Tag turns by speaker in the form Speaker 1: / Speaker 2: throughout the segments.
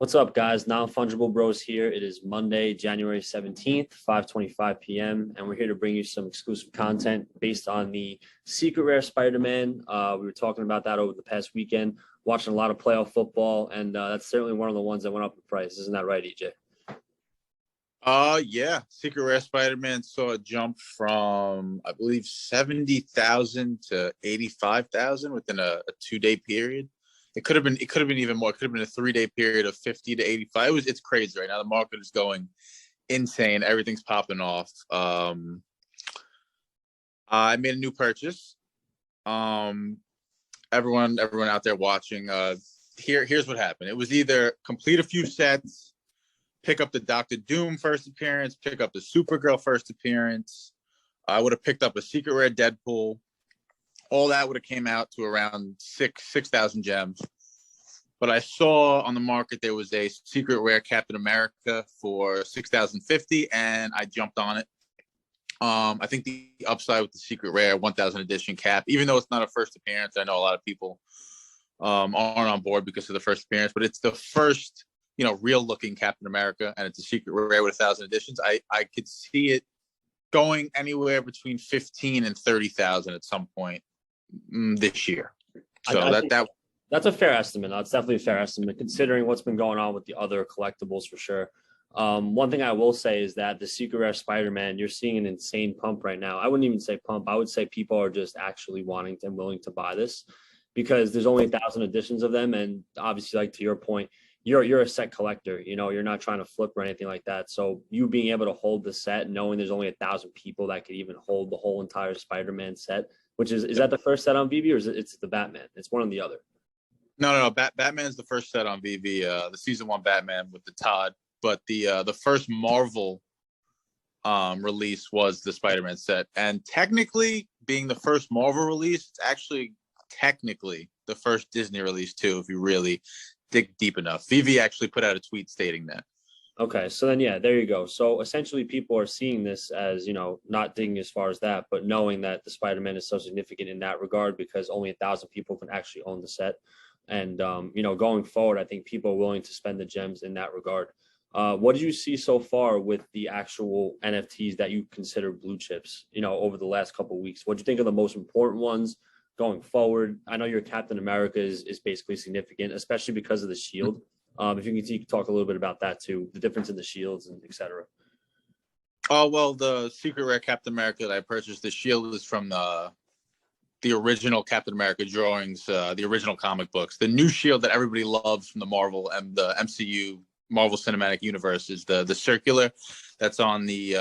Speaker 1: What's up, guys? Now Fungible Bros here. It is Monday, January 17th, 5:25 p.m., and we're here to bring you some exclusive content based on the Secret Rare Spider-Man. We were talking about that over the past weekend, watching a lot of playoff football, and that's certainly one of the ones that went up in price. Isn't that right, EJ?
Speaker 2: Yeah. Secret Rare Spider-Man saw a jump from, I believe, 70,000 to 85,000 within a 2-day period. It could have been even more. It could have been a 3-day period of 50 to 85. It's crazy right now. The market is going insane. Everything's popping off. I made a new purchase. Um, everyone out there watching, here's what happened. It was either complete a few sets, pick up the Doctor Doom first appearance, pick up the Supergirl first appearance. I would have picked up a Secret Rare Deadpool. All that would have came out to around 6,000 gems. But I saw on the market there was a Secret Rare Captain America for 6,050, and I jumped on it. I think the upside with the Secret Rare 1,000 edition cap, even though it's not a first appearance, I know a lot of people aren't on board because of the first appearance, but it's the first, real looking Captain America, and it's a Secret Rare with 1,000 editions. I could see it going anywhere between 15 and 30,000 at some point this year. So
Speaker 1: that's a fair estimate. That's definitely a fair estimate, considering what's been going on with the other collectibles for sure. One thing I will say is that the Secret Rare Spider-Man, you're seeing an insane pump right now. I wouldn't even say pump. I would say people are just actually wanting and willing to buy this because there's only 1,000 editions of them. And obviously, like to your point, you're a set collector. You're not trying to flip or anything like that. So you being able to hold the set, knowing there's only 1,000 people that could even hold the whole entire Spider-Man set, which is that the first set on VeVe, or is it's the Batman? It's one or the other.
Speaker 2: No. Batman's the first set on VeVe, the season 1 Batman with the Todd. But the first Marvel release was the Spider-Man set. And technically, being the first Marvel release, it's actually technically the first Disney release too, if you really dig deep enough. VeVe actually put out a tweet stating that.
Speaker 1: Okay, so then yeah, there you go. So essentially people are seeing this as, not digging as far as that, but knowing that the Spider-Man is so significant in that regard because only 1,000 people can actually own the set. And going forward, I think people are willing to spend the gems in that regard. What did you see so far with the actual NFTs that you consider blue chips, over the last couple of weeks? What do you think are the most important ones going forward? I know your Captain America is basically significant, especially because of the shield. If you can talk a little bit about that too, the difference in the shields and et cetera.
Speaker 2: Oh, well, the Secret Rare Captain America that I purchased, the shield is from the original Captain America drawings, the original comic books. The new shield that everybody loves from the Marvel and the MCU Marvel Cinematic Universe is the circular that's on the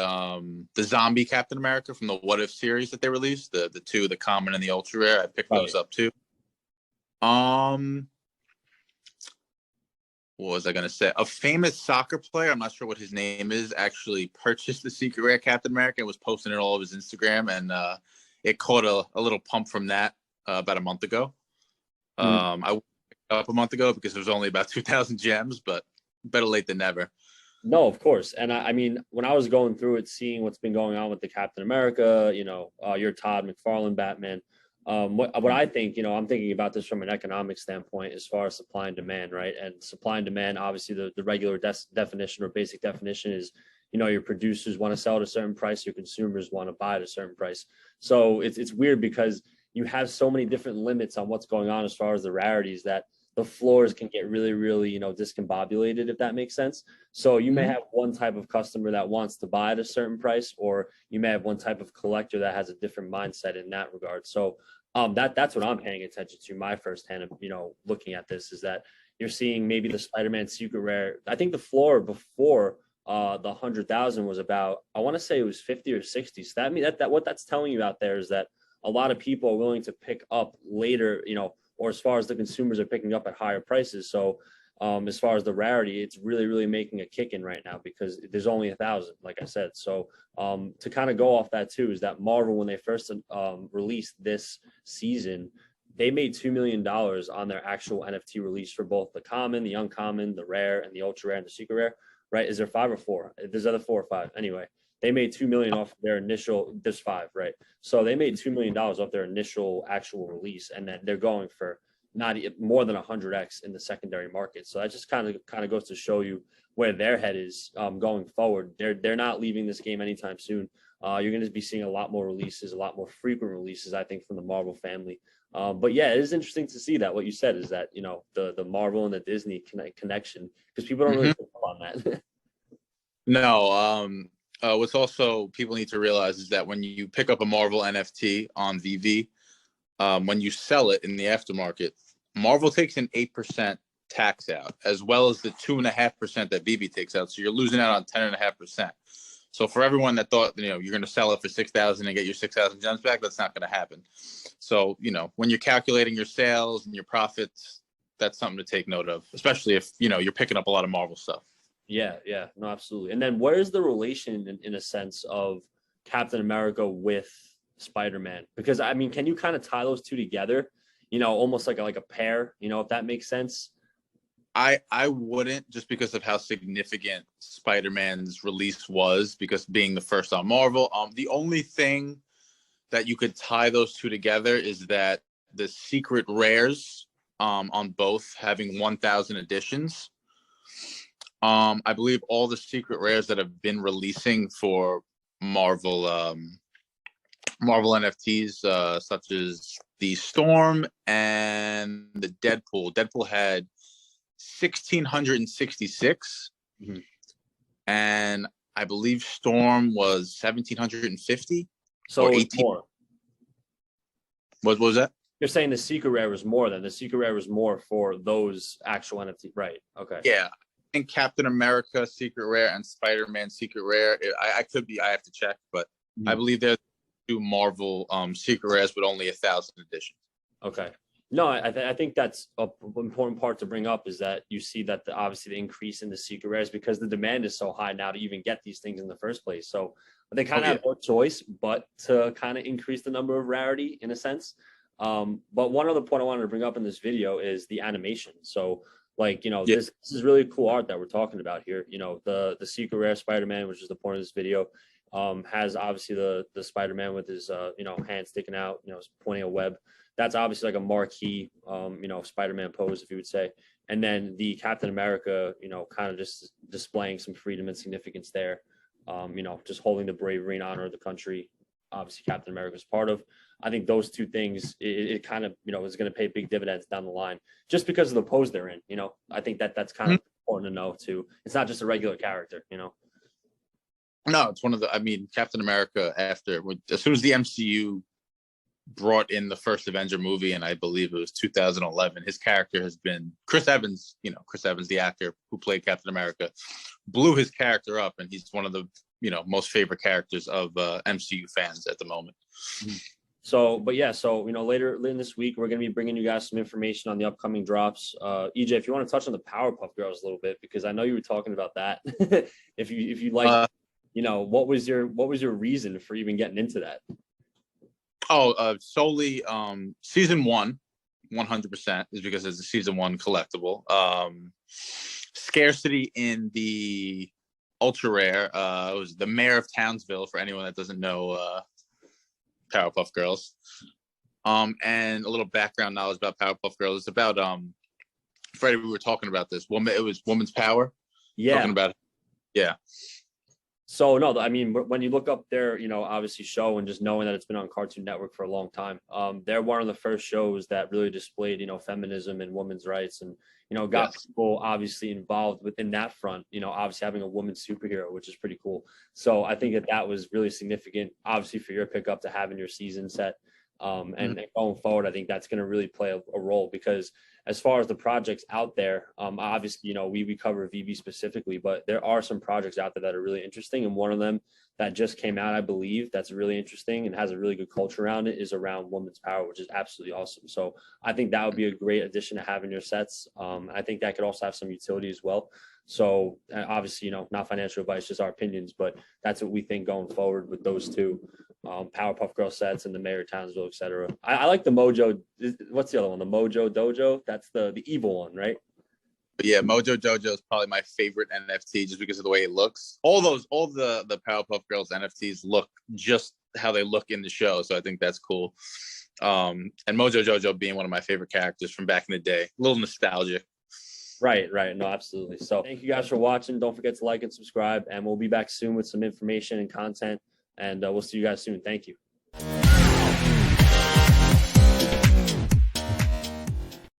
Speaker 2: zombie Captain America from the What If series that they released, the two, the common and the ultra rare. I picked those up too. What was I going to say? A famous soccer player, I'm not sure what his name is, actually purchased the Secret Rare Captain America and was posting it all over his Instagram, and it caught a little pump from that about a month ago. I picked up a month ago because there was only about 2,000 gems, but better late than never.
Speaker 1: No, of course. And I mean, when I was going through it, seeing what's been going on with the Captain America, your Todd McFarlane Batman, what I think, I'm thinking about this from an economic standpoint as far as supply and demand, right? And supply and demand, obviously the regular definition or basic definition is, your producers want to sell at a certain price, your consumers want to buy at a certain price. So it's weird because you have so many different limits on what's going on as far as the rarities that the floors can get really, really, discombobulated, if that makes sense. So you may have one type of customer that wants to buy at a certain price, or you may have one type of collector that has a different mindset in that regard. So that's what I'm paying attention to. My firsthand, looking at this is that you're seeing maybe the Spider-Man Secret Rare. I think the floor before the 100,000 was about, I want to say it was 50 or 60. So that what that's telling you out there is that a lot of people are willing to pick up later, or as far as the consumers are picking up at higher prices. So as far as the rarity, it's really, really making a kick in right now because there's only 1,000, like I said. So to kind of go off that too, is that Marvel, when they first released this season, they made $2 million on their actual NFT release for both the common, the uncommon, the rare, and the ultra rare and the secret rare, right? Is there 5 or 4? There's other 4 or 5. Anyway, they made $2 million off their initial, there's 5, right? So they made $2 million off their initial actual release. And then they're going for more than 100x in the secondary market. So that just kind of goes to show you where their head is going forward. They're not leaving this game anytime soon. You're going to be seeing a lot more releases, a lot more frequent releases, I think, from the Marvel family. But yeah, it is interesting to see that what you said is that, the Marvel and the Disney connection, because people don't really pick up on that.
Speaker 2: No, what's also people need to realize is that when you pick up a Marvel NFT on VeVe, when you sell it in the aftermarket, Marvel takes an 8% tax out, as well as the 2.5% that VeVe takes out. So you're losing out on 10.5%. So for everyone that thought, you're going to sell it for 6,000 and get your 6,000 gems back, that's not going to happen. So, when you're calculating your sales and your profits, that's something to take note of, especially if, you're picking up a lot of Marvel stuff.
Speaker 1: Yeah, no, absolutely. And then where's the relation in a sense of Captain America with Spider-Man? Because I mean, can you kind of tie those two together? Almost like a pair, if that makes sense.
Speaker 2: I wouldn't, just because of how significant Spider-Man's release was, because being the first on Marvel. The only thing that you could tie those two together is that the secret rares on both having 1,000 editions. I believe all the secret rares that have been releasing for Marvel NFTs, such as the Storm and the Deadpool. Deadpool had 1,666, and I believe Storm was 1,750.
Speaker 1: So
Speaker 2: or 18.
Speaker 1: More.
Speaker 2: What was that?
Speaker 1: You're saying the secret rare was more than the secret rare was more for those actual NFT, right? Okay.
Speaker 2: Yeah, I think Captain America secret rare and Spider-Man secret rare. I could be. I have to check, but I believe there's 2 Marvel secret rares with only 1,000 editions.
Speaker 1: Okay. No, I think that's an important part to bring up, is that you see that obviously the increase in the secret rares, because the demand is so high now to even get these things in the first place. So they kind of have no choice but to kind of increase the number of rarity in a sense. But one other point I wanted to bring up in this video is the animation. So this is really cool art that we're talking about here. The secret rare Spider-Man, which is the point of this video, has obviously the Spider-Man with his hand sticking out, pointing a web. That's obviously like a marquee, Spider-Man pose, if you would say. And then the Captain America, kind of just displaying some freedom and significance there, just holding the bravery and honor of the country. Obviously, Captain America is part of. I think those two things, it kind of, is going to pay big dividends down the line, just because of the pose they're in. I think that's kind of important to know too. It's not just a regular character.
Speaker 2: No, it's one of the. I mean, Captain America, as soon as the MCU brought in the first Avenger movie, and I believe it was 2011, his character has been Chris Evans. Chris Evans, the actor who played Captain America, blew his character up, and he's one of the most favorite characters of MCU fans at the moment.
Speaker 1: So later in this week, we're going to be bringing you guys some information on the upcoming drops. EJ, if you want to touch on the Powerpuff Girls a little bit, because I know you were talking about that. if you like, what was your reason for even getting into that?
Speaker 2: Solely season 1, 100% is because it's a season 1 collectible. Scarcity in the ultra rare. It was the mayor of Townsville, for anyone that doesn't know Powerpuff Girls. And a little background knowledge about Powerpuff Girls. It's about Freddie, we were talking about this. It was woman's power.
Speaker 1: Yeah.
Speaker 2: Talking about it. Yeah.
Speaker 1: So no, I mean, when you look up their, obviously show, and just knowing that it's been on Cartoon Network for a long time, they're one of the first shows that really displayed, feminism and women's rights, and got people obviously involved within that front. Obviously having a woman superhero, which is pretty cool. So I think that was really significant, obviously, for your pickup to have in your season set. And going forward, I think that's going to really play a role, because as far as the projects out there, obviously, we cover VeVe specifically, but there are some projects out there that are really interesting. And one of them that just came out, I believe, that's really interesting and has a really good culture around it, is around women's power, which is absolutely awesome. So I think that would be a great addition to have in your sets. I think that could also have some utility as well. So obviously, not financial advice, just our opinions, but that's what we think going forward with those two Powerpuff Girl sets and the Mayor of Townsville, etc. I like the Mojo. What's the other one? The Mojo Dojo. That's the evil one, right?
Speaker 2: But yeah, Mojo Dojo is probably my favorite NFT, just because of the way it looks. All the Powerpuff Girls NFTs look just how they look in the show, so I think that's cool. And Mojo Jojo being one of my favorite characters from back in the day. A little nostalgic.
Speaker 1: Right, right. No, absolutely. So thank you guys for watching. Don't forget to like and subscribe, and we'll be back soon with some information and content, and we'll see you guys soon. Thank you.